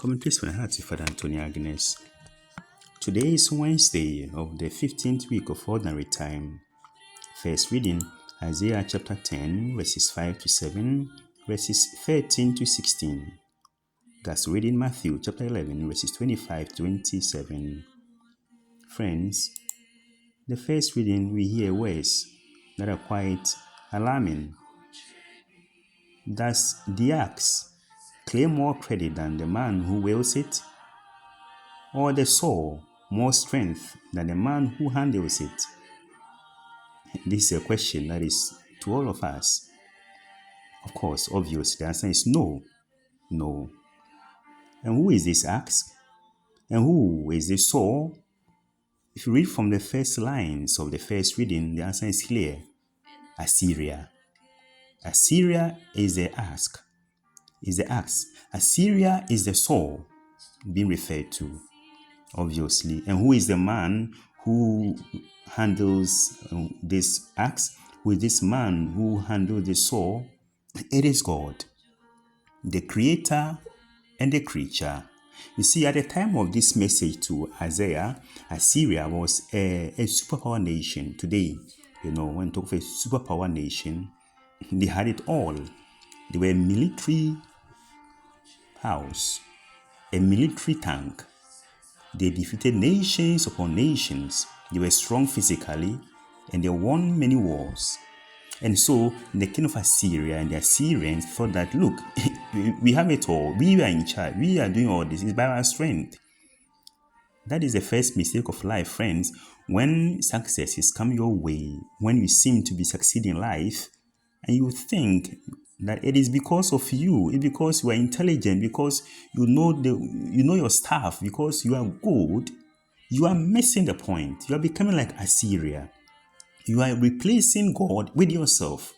Commentaries from the Heart of Father Anthony Agnes. Today is Wednesday of the 15th week of Ordinary Time. First reading, Isaiah chapter 10, verses 5 to 7, verses 13 to 16. That's reading Matthew chapter 11, verses 25 to 27. Friends, the first reading we hear words that are quite alarming. Does the axe claim more credit than the man who wields it? Or the saw more strength than the man who handles it? This is a question that is to all of us. Of course, obviously, the answer is no. No. And who is this axe? And who is this saw? If you read from the first lines of the first reading, the answer is clear. Assyria. Assyria is the axe. Assyria is the saw being referred to, obviously. And who is the man who handles this axe? Who is this man who handles the saw? It is God, the creator and the creature. You see, at the time of this message to Isaiah, Assyria was a superpower nation. Today, when you talk of a superpower nation, they had it all. They were a military house, a military tank. They defeated nations upon nations. They were strong physically, and they won many wars. And so the king of Assyria and the Assyrians thought that, look, we have it all. We are in charge. We are doing all this. It's by our strength. That is the first mistake of life, friends. When success is coming your way, when you seem to be succeeding in life, and you think that it is because of you, it's because you are intelligent, because you know your stuff, because you are good, you are missing the point. You are becoming like Assyria. You are replacing God with yourself.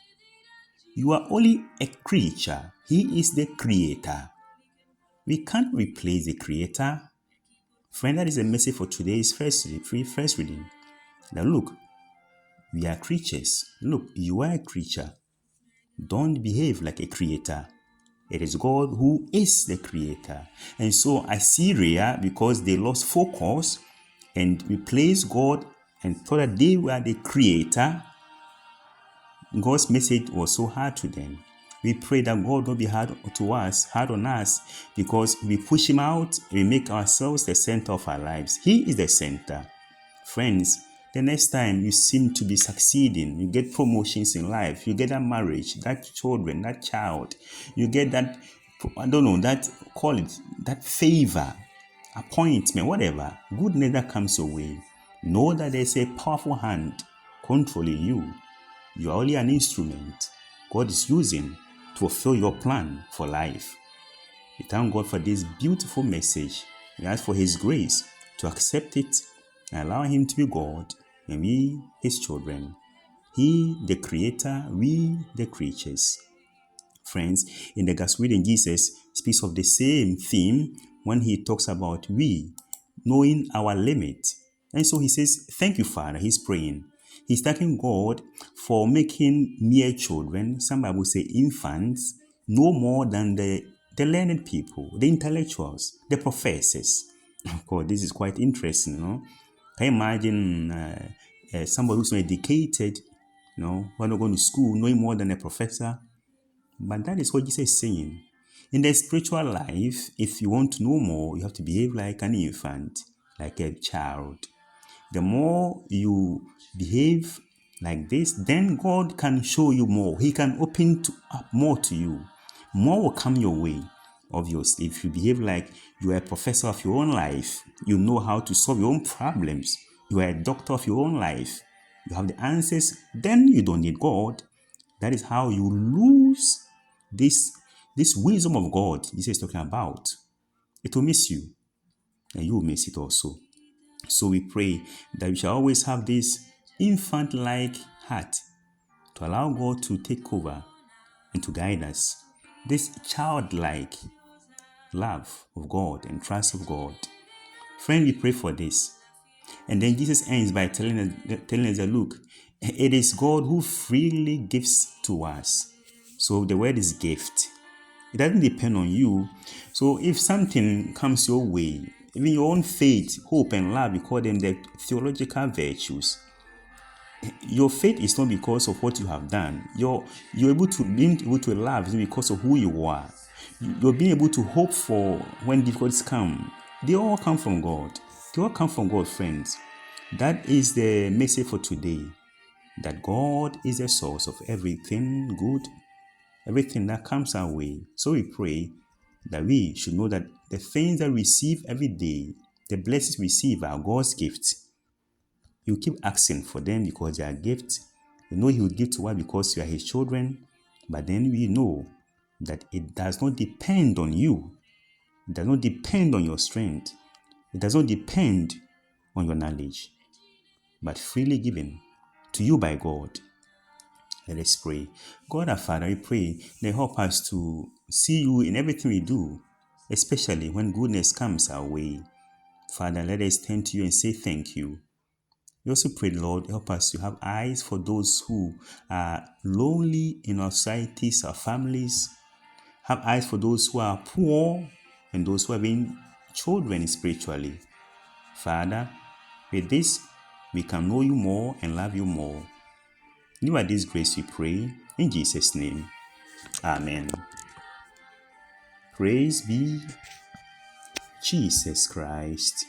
You are only a creature. He is the creator. We can't replace the creator. Friend, that is a message for today's first reading. Now look, we are creatures. Look, you are a creature. Don't behave like a creator. It is God who is the creator. And so Assyria, because they lost focus and replaced God and thought that they were the creator, God's message was so hard to them. We pray that God will be hard on us, because we push him out, we make ourselves the center of our lives. He is the center. Friends, the next time you seem to be succeeding, you get promotions in life, you get that marriage, that children, that child, you get that, that favor, appointment, whatever, goodness that comes your way. Know that there's a powerful hand controlling you. You are only an instrument God is using to fulfill your plan for life. We thank God for this beautiful message. We ask for his grace to accept it and allow him to be God and we his children. He, the creator, we, the creatures. Friends, in the gospel reading, Jesus speaks of the same theme when he talks about we knowing our limit. And so he says, thank you, Father. He's praying. He's thanking God for making mere children, some Bible say infants, no more than the learned people, the intellectuals, the professors. Of course, this is quite interesting, no? Can you imagine somebody who's not educated, who are not going to school, knowing more than a professor? But that is what Jesus is saying. In the spiritual life, if you want to know more, you have to behave like an infant, like a child. The more you behave like this, then God can show you more. He can open up more to you. More will come your way. Obviously, if you behave like you are a professor of your own life, you know how to solve your own problems, you are a doctor of your own life, you have the answers, then you don't need God. That is how you lose this wisdom of God Jesus is talking about. It will miss you, and you will miss it also. So we pray that we shall always have this infant-like heart to allow God to take over and to guide us. This childlike love of God and trust of God. Friend, we pray for this. And then Jesus ends by telling us that, look, it is God who freely gives to us. So the word is gift. It doesn't depend on you. So if something comes your way, even your own faith, hope, and love, we call them the theological virtues. Your faith is not because of what you have done. You're able to being able to love is because of who you are. You're being able to hope for when difficulties come. They all come from God. They all come from God, friends. That is the message for today. That God is the source of everything good, everything that comes our way. So we pray that we should know that the things that we receive every day, the blessings we receive are God's gifts. You keep asking for them because they are gifts. You know He will give to us because you are His children. But then we know that it does not depend on you. It does not depend on your strength. It does not depend on your knowledge, but freely given to you by God. Let us pray. God our Father, we pray that help us to see you in everything we do, especially when goodness comes our way. Father, let us turn to you and say thank you. We also pray, Lord, help us to have eyes for those who are lonely in our societies, our families. Have eyes for those who are poor and those who have been children spiritually. Father, with this, we can know you more and love you more. You are this grace we pray. In Jesus' name, amen. Praise be Jesus Christ.